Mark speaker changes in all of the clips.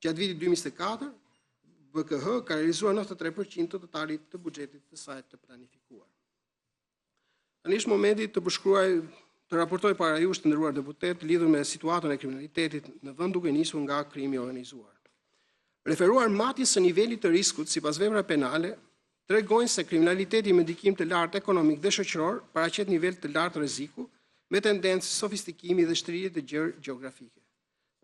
Speaker 1: Gjatë vitit 2024, BKH ka realizuar 93% të totalit të buxhetit të saj të planifikuar. Tani është momenti të përshkruaj të raportoj para jush të nderuar deputet lidhur me situatën e kriminalitetit në vend duke nisur nga krimi organizuar. Referuar matjes së nivelit të riskut sipas veprave penale tregojnë se kriminaliteti me ndikim të lartë ekonomik dhe shoqëror paraqet nivel të lartë rreziku me tendencë sofistikimi dhe shtrirje të gjerë gjeografike.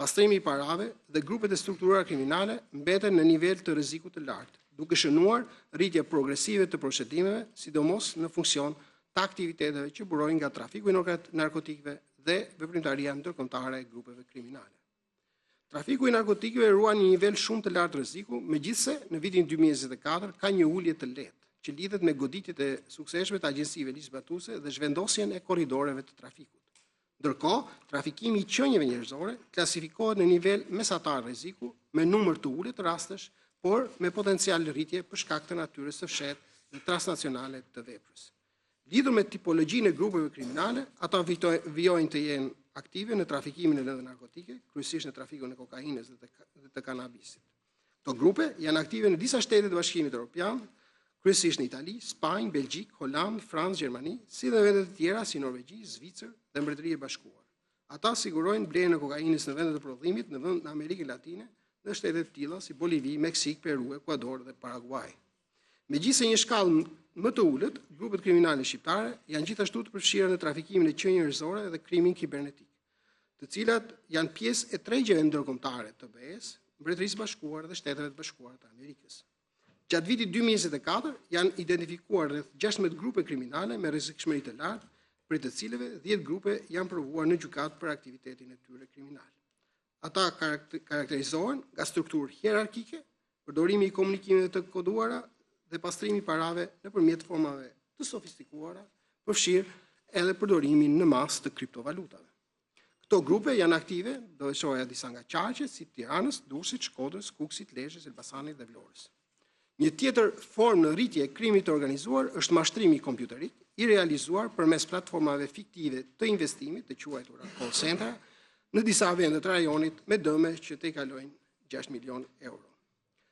Speaker 1: Pastrimi i parave dhe grupet e strukturuara kriminale mbeten në nivel të rrezikut të lartë, duke shënuar rritje progresive të procedimeve, sidomos në funksion të aktiviteteve që burojnë nga trafiku i narkotikëve dhe veprimtaria ndërkombëtare e grupeve kriminale. Trafiku i narkotikëve ruan një nivel shumë të lartë rreziku, megjithse në vitin 2024 ka një ulje të lehtë që lidhet me goditjet e suksesshme të agjencive ligjzbatuese dhe zhvendosjen e korridoreve të trafikut. Ndërkohë, trafikimi i qenieve njerëzore klasifikohet në nivel mesatar rreziku me numër të ulët të rastesh, por me potencial rritje për shkak të natyrës së fshehtë dhe transnacionale të veprës. Lidhur me tipologjinë e grupeve kriminale, ata vijojnë të jenë aktive në trafikimin e lëndëve narkotike, kryesisht në trafikun e kokainës dhe të kanabisit. Këto grupe janë aktive në disa shtete të Bashkimit Evropian, kryesisht në Itali, Spanjë, Belgjik, Holandë, Francë, Gjermani, si dhe vende të tjera si Norvegji, Zvicër dhe Mbretëria e Bashkuar. Ata sigurojnë blerjen e kokainës në vendet e prodhimit në Amerikën Latine dhe shtete të tilla si Bolivi, Meksik, Peru, Ekuador dhe Paraguay. Megjithse një shkallë më të ulët, grupet kriminale shqiptare janë gjithashtu të përfshira në trafikimin e qenieve njerëzore dhe krimin kibernetik, të cilat janë pjesë e tregjeve ndërkombëtare të BE-s, Mbretërisë së Bashkuar dhe Shteteve të Bashkuara të Amerikës. Gjatë vitit 2024 janë identifikuar rreth 16 grupe kriminale me rrezikshmëri të lartë, prej të cilëve 10 grupe janë provuar në gjykatë për aktivitetin e tyre kriminal. Ata karakterizohen nga strukturë hierarkike, përdorimi i komunikimeve të koduara dhe pastrimi i parave nëpërmjet formave të sofistikuara, përfshirë edhe përdorimin në masë të kriptovalutave. Këto grupe janë aktive, do të shohja disa nga qarqet, si Tiranës, Durrësit, Shkodrës, Kukësit, Lezhës, Elbasanit dhe Vlorës. Një tjetër formë në rritje e krimit të organizuar është mashtrimi kompjuterik, i realizuar përmes platformave fiktive të investimit, të quajtura call center, në disa vende të rajonit me dëme që të kalojnë 6 milion euro.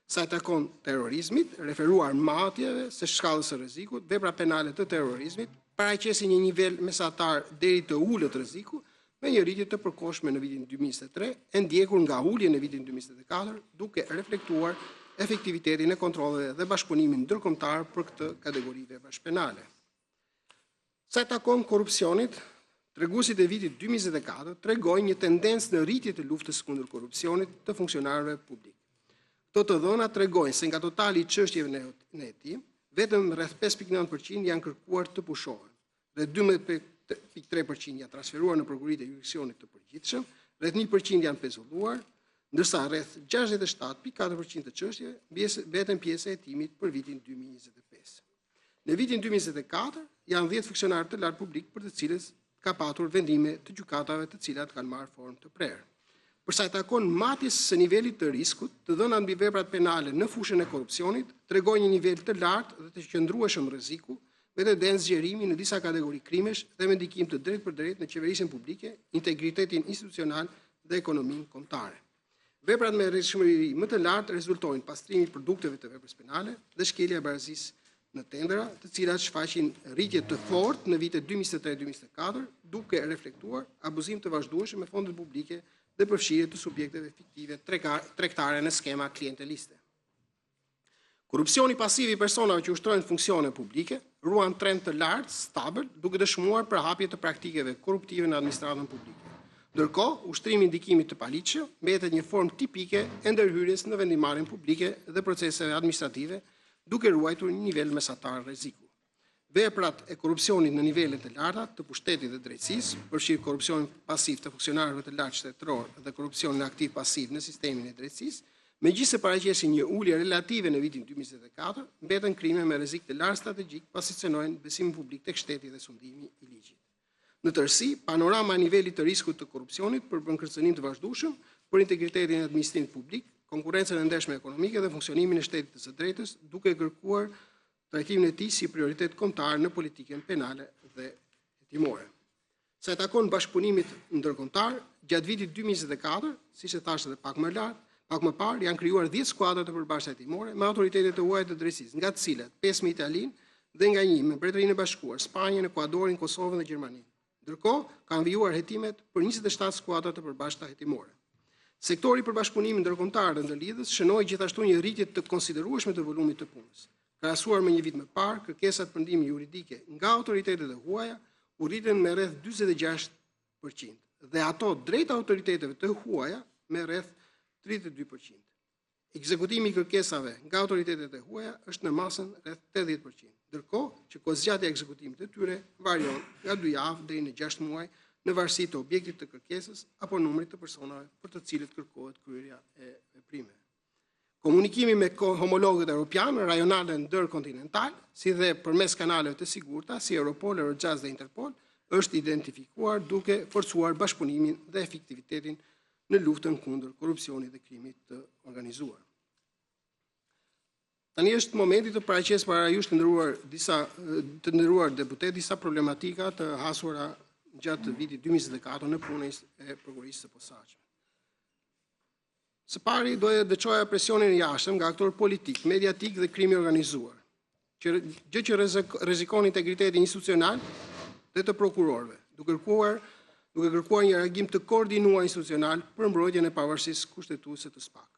Speaker 1: Sa i takon terrorizmit, referuar matjeve së shkallës së rrezikut, vepra penale të terrorizmit paraqesin një nivel mesatar deri të ulët rreziku me një rritje të përkohshme në vitin 2023, e ndjekur nga ulje në vitin 2024, duke reflektuar efektivitetin e kontrolleve dhe bashkëpunimin ndërkombëtar për këtë kategori veprash penale. Sa i takon korrupsionit, treguesit e vitit 2024 tregojnë një tendencë në rritje të luftës kundër korrupsionit të funksionarëve publik. Këto të dhëna tregojnë se nga totali i çështjeve në hetim, vetëm rreth 5.9% janë kërkuar të pushohen, rreth 12.3% janë transferuar në prokuroritë e jurisdiksionit të përgjithshëm, rreth 1% janë pezulluar, ndërsa rreth 67.4% të çështjeve mbeten pjesë e hetimit për vitin 2025. Në vitin 2024 janë 10 funksionarë të lartë publik për të cilët ka patur vendime të gjykatave të cilat kanë marrë formë të prerë. Përsa i takon matjes së nivelit të riskut, të dhënat mbi veprat penale në fushën e korrupsionit tregojnë një nivel të lartë dhe të qëndrueshëm rreziku, me tendencë zgjerimi në disa kategori krimesh dhe me ndikim të drejtë për drejtë në qeverisjen publike, integritetin institucional dhe ekonominë kombëtare. Veprat me rrezikshmëri më të lartë rezultojnë pastrimi i produkteve të veprës penale dhe shkelja e barazisë në tendera, të cilat shfaqin rritje të fortë në vitet 2023-2024, duke reflektuar abuzim të vazhdueshëm me fondet publike dhe përfshirje të subjekteve fiktive tregtare në skema klienteliste. Korrupsioni pasiv i personave që ushtrojnë funksione publike ruan trend të lartë, stabil, duke dëshmuar për hapje të praktikeve korruptive në administratën publike. Ndërkohë, ushtrimi i ndikimit të paligjshëm mbetet një formë tipike e ndërhyrjes në vendimarrjen publike dhe proceseve administrative, duke ruajtur një nivel mesatar rreziku. Veprat e korrupsionit në nivelet të larta të pushtetit dhe drejtësisë, përfshirë korrupsionin pasiv të funksionarëve të lartë shtetëror dhe korrupsionin aktiv pasiv në sistemin e drejtësisë, megjithëse paraqesin një ulje relative në vitin 2024, mbeten krime me rrezik të lartë strategjik, pasi cënojnë besimin publik tek shteti dhe sundimi i ligjit. Në tërësi, panorama e nivelit të riskut të korrupsionit përbën kërcënim të vazhdueshëm për integritetin e administrimit publik, konkurrencën e ndershme ekonomike dhe funksionimin e shtetit të së drejtës, duke kërkuar trajtimin e tij si prioritet kombëtar në politikën penale dhe hetimore. Sa i takon bashkëpunimit ndërkombëtar, gjatë vitit 2024, siç e thash edhe pak më lart, Pak më parë janë krijuar 10 skuadra të përbashkëta hetimore me autoritetet e huaja të drejtësisë, nga të cilat 5 me Italinë dhe nga 1 me Mbretërinë e Bashkuar, Spanjën, Ekuadorin, Kosovën dhe Gjermaninë. Ndërkohë, kanë vijuar hetimet për 27 skuadra të përbashkëta hetimore. Sektori i përbashkëpunimit ndërkombëtar dhe ndërlidhës shënoi gjithashtu një rritje të konsiderueshme të volumit të punës. Krahasuar me një vit më parë, kërkesat për ndihmë juridike nga autoritetet e huaja u rritën me rreth 46% dhe ato drejt autoriteteve të huaja me rreth 32%. Ekzekutimi i kërkesave nga autoritetet e huaja është në masën rreth 80%, ndërkohë që kozgjatja e ekzekutimit të tyre varion nga 2 javë deri në 6 muaj në varësi të objektit të kërkesës apo numrit të personave për të cilët kërkohet kryerja e veprimeve. Komunikimi me homologët europianë, rajonale dhe ndërkontinental, si dhe përmes kanaleve të sigurta si Europol, Eurojust dhe Interpol, është identifikuar duke forcuar bashkëpunimin dhe efektivitetin në luftën kundër korrupsionit dhe krimit të organizuar. Tani është momenti të paraqes para jush të nderuar deputet disa problematika të hasura gjatë vitit 2024 në punën e prokurisë së posaçme. Së pari doja të çoja presionin e jashtëm nga aktorë politik, mediatik dhe krimi organizuar, gjë që rrezikon integritetin institucional dhe të prokurorëve, duke kërkuar një reagim të koordinuar institucional për mbrojtjen e pavarësisë kushtetuese të SPAK.